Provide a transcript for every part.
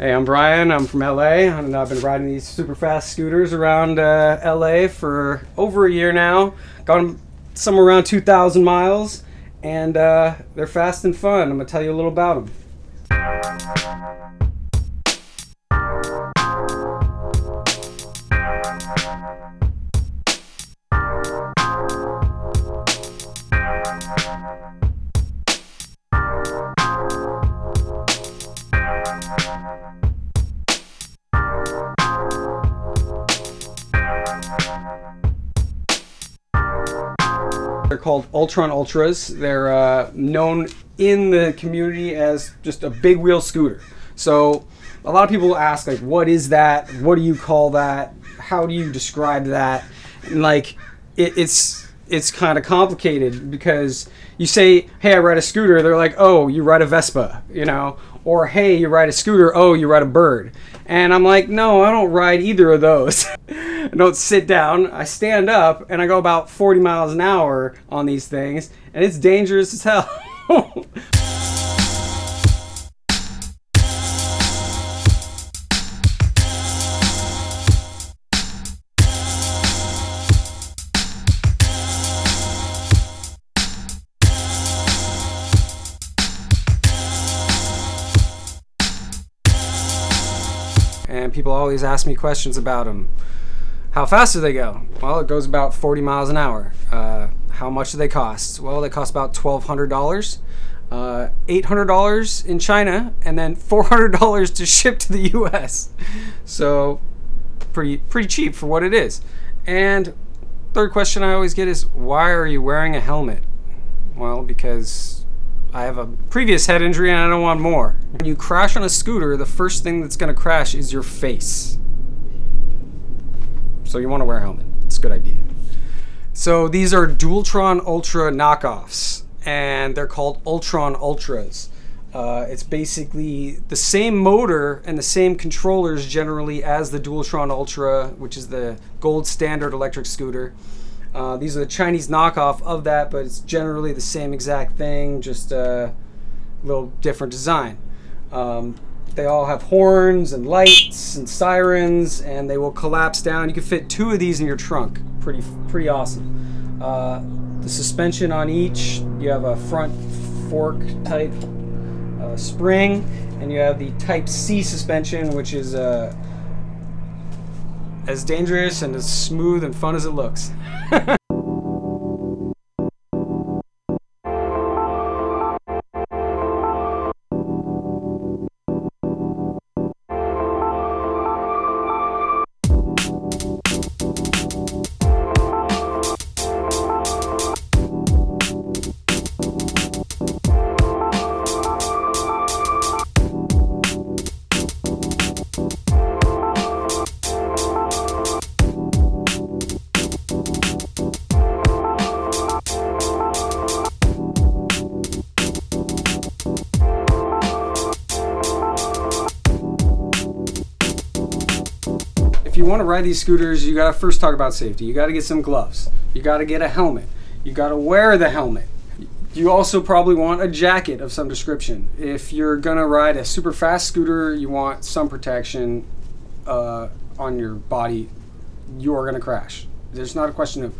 Hey, I'm Brian. I'm from LA, and I've been riding these super fast scooters around LA for over a year now. Got them somewhere around 2,000 miles, and they're fast and fun. I'm going to tell you a little about them. They're called Ultron Ultras. They're known in the community as just a big wheel scooter. So a lot of people ask, like, what is that? What do you call that? How do you describe that? And like, it's kind of complicated because you say, hey, I ride a scooter. They're like, oh, you ride a Vespa, you know? Or, hey, you ride a scooter. Oh, you ride a bird. And I'm like, no, I don't ride either of those. I don't sit down, I stand up, and I go about 40 miles an hour on these things, and it's dangerous as hell. And people always ask me questions about them. How fast do they go? Well, it goes about 40 miles an hour. How much do they cost? Well, they cost about $1,200, $800 in China, and then $400 to ship to the US. So pretty cheap for what it is. And third question I always get is, why are you wearing a helmet? Well, because I have a previous head injury and I don't want more. When you crash on a scooter, the first thing that's gonna crash is your face. So you want to wear a helmet. It's a good idea. So these are Ultron Ultra knockoffs, and they're called Ultron Ultras. It's basically the same motor and the same controllers generally as the Ultron Ultra, which is the gold standard electric scooter. These are the Chinese knockoff of that, but it's generally the same exact thing, just a little different design. They all have horns and lights and sirens, and they will collapse down. You can fit 2 of these in your trunk. Pretty awesome. The suspension on each, you have a front fork type spring, and you have the Type C suspension, which is as dangerous and as smooth and fun as it looks. If you want to ride these scooters, you gotta first talk about safety. You gotta get some gloves. You gotta get a helmet. You gotta wear the helmet. You also probably want a jacket of some description. If you're gonna ride a super fast scooter, you want some protection on your body. You are gonna crash. There's not a question of,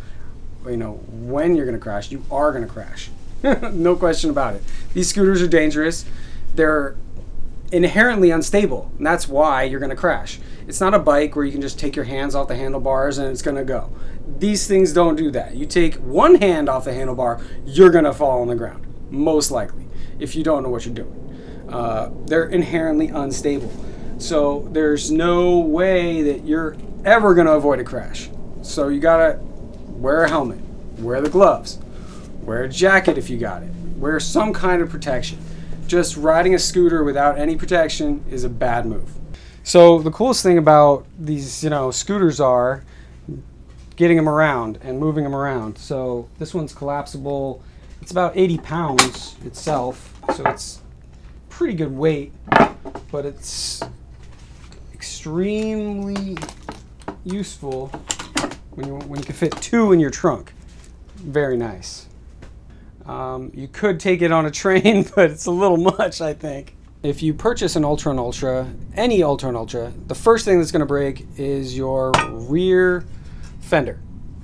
you know, when you're gonna crash. You are gonna crash. No question about it. These scooters are dangerous. They're inherently unstable, and that's why you're gonna crash. It's not a bike where you can just take your hands off the handlebars and it's gonna go. These things don't do that. You take one hand off the handlebar, you're gonna fall on the ground, most likely, if you don't know what you're doing. They're inherently unstable. So there's no way that you're ever gonna avoid a crash. So you gotta wear a helmet, wear the gloves, wear a jacket if you got it, wear some kind of protection. Just riding a scooter without any protection is a bad move. So the coolest thing about these, you know, scooters are getting them around and moving them around. So this one's collapsible. It's about 80 pounds itself, so it's pretty good weight, but it's extremely useful when you can fit 2 in your trunk. Very nice. You could take it on a train, but it's a little much, I think. If you purchase an Ultron Ultra, any Ultron Ultra, the first thing that's going to break is your rear fender.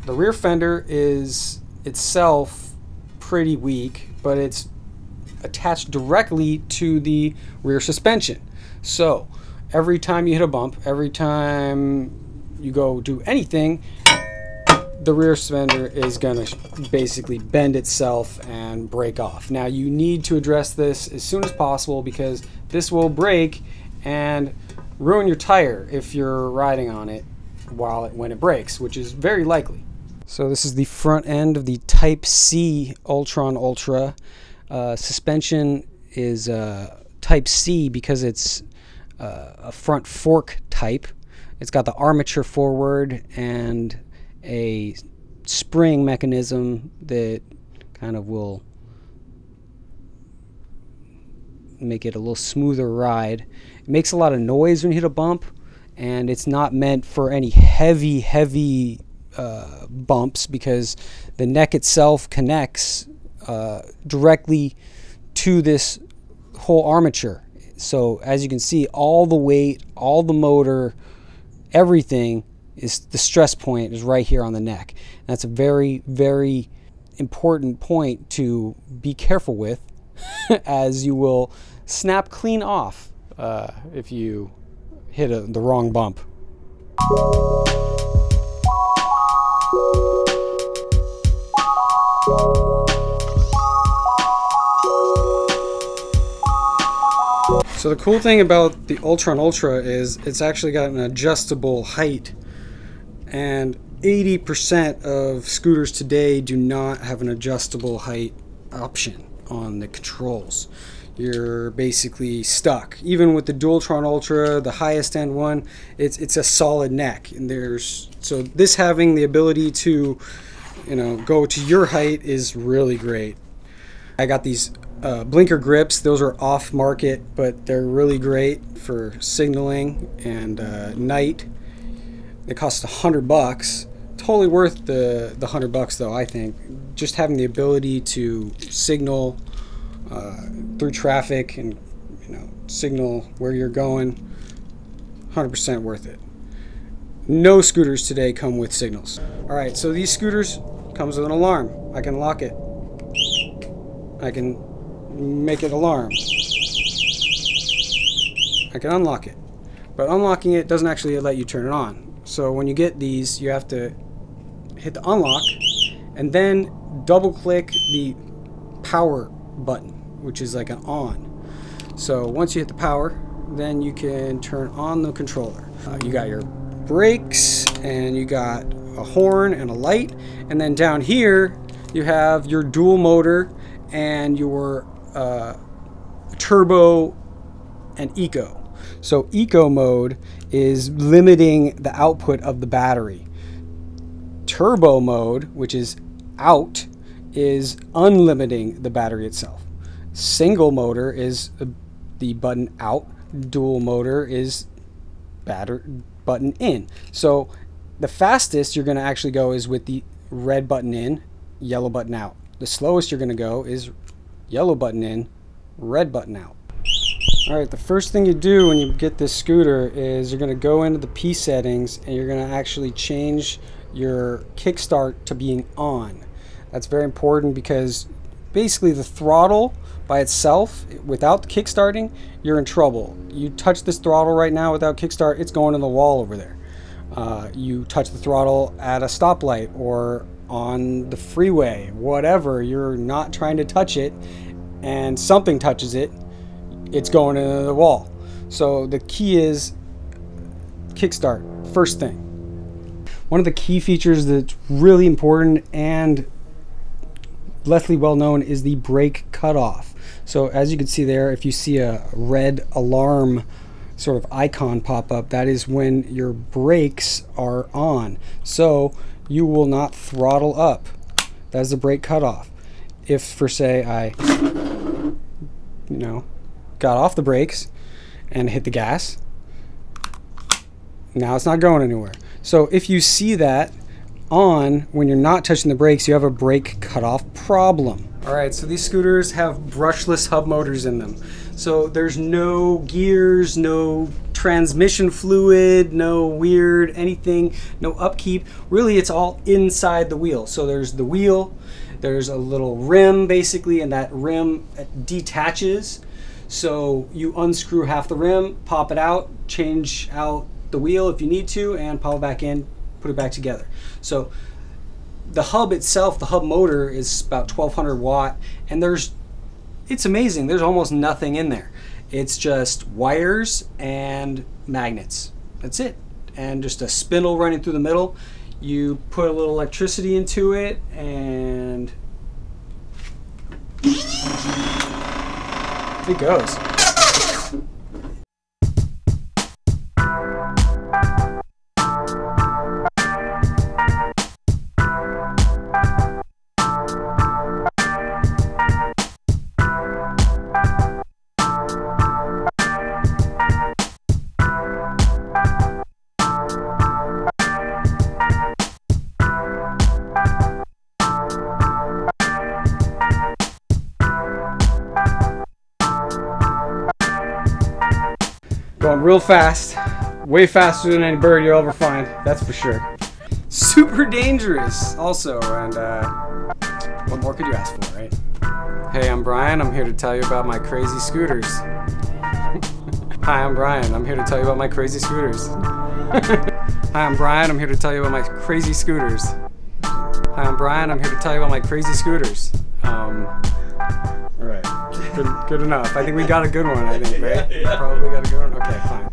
The rear fender is itself pretty weak, but it's attached directly to the rear suspension. So every time you hit a bump, every time you go do anything, the rear fender is going to basically bend itself and break off. Now you need to address this as soon as possible, because this will break and ruin your tire if you're riding on it when it breaks, which is very likely. So this is the front end of the Type C Ultron Ultra. Suspension is Type C because it's a front fork type. It's got the armature forward and a spring mechanism that kind of will make it a little smoother ride. It makes a lot of noise when you hit a bump, and it's not meant for any heavy bumps, because the neck itself connects directly to this whole armature. So as you can see, all the weight, all the motor, everything is, the stress point is right here on the neck. And that's a very, very important point to be careful with, as you will snap clean off if you hit the wrong bump. So the cool thing about the Ultron Ultra is it's actually got an adjustable height, and 80% of scooters today do not have an adjustable height option on the controls. You're basically stuck. Even with the Ultron Ultra, the highest end one, it's a solid neck, and so this having the ability to, you know, go to your height is really great. I got these blinker grips. Those are off market, but they're really great for signaling and night. They cost $100. Totally worth the $100 though, I think. Just having the ability to signal through traffic and, you know, signal where you're going, 100% worth it. No scooters today come with signals. All right, so these scooters comes with an alarm. I can lock it. I can make it alarm. I can unlock it. But unlocking it doesn't actually let you turn it on. So when you get these, you have to hit the unlock and then double click the power button, which is like an on. So once you hit the power, then you can turn on the controller. You got your brakes, and you got a horn and a light, and then down here you have your dual motor and your turbo and eco. So eco mode is limiting the output of the battery. Turbo mode, which is out, is unlimiting the battery itself. Single motor is the button out. Dual motor is button in. So the fastest you're going to actually go is with the red button in, yellow button out. The slowest you're going to go is yellow button in, red button out. Alright, the first thing you do when you get this scooter is you're going to go into the P settings, and you're going to actually change your kickstart to being on. That's very important, because basically the throttle by itself, without the kickstarting, you're in trouble. You touch this throttle right now without kickstart, it's going to the wall over there. You touch the throttle at a stoplight or on the freeway, whatever, you're not trying to touch it, and something touches it, it's going into the wall. So the key is kickstart, first thing. One of the key features that's really important and less well known is the brake cutoff. So as you can see there, if you see a red alarm sort of icon pop up, that is when your brakes are on. So you will not throttle up. That's the brake cutoff. If, for say, I got off the brakes and hit the gas, now it's not going anywhere. So if you see that on when you're not touching the brakes, you have a brake cutoff problem. Alright, so these scooters have brushless hub motors in them. So there's no gears, no transmission fluid, no weird anything, no upkeep. Really, it's all inside the wheel. So there's the wheel, there's a little rim basically, and that rim detaches. So you unscrew half the rim, pop it out, change out the wheel if you need to, and pop it back in, put it back together. So the hub itself, the hub motor, is about 1200 watt, and it's amazing. There's almost nothing in there. It's just wires and magnets. That's it. And just a spindle running through the middle. You put a little electricity into it, and it goes. Going real fast, way faster than any bird you'll ever find, that's for sure. Super dangerous also, and what more could you ask for, right? Hey, I'm Brian, I'm here to tell you about my crazy scooters. Hi, I'm Brian, I'm here to tell you about my crazy scooters. Hi, I'm Brian, I'm here to tell you about my crazy scooters. Hi, I'm Brian, I'm here to tell you about my crazy scooters. Alright, good enough. I think we got a good one, I think, right? Yeah. Probably got a good one? Okay, fine.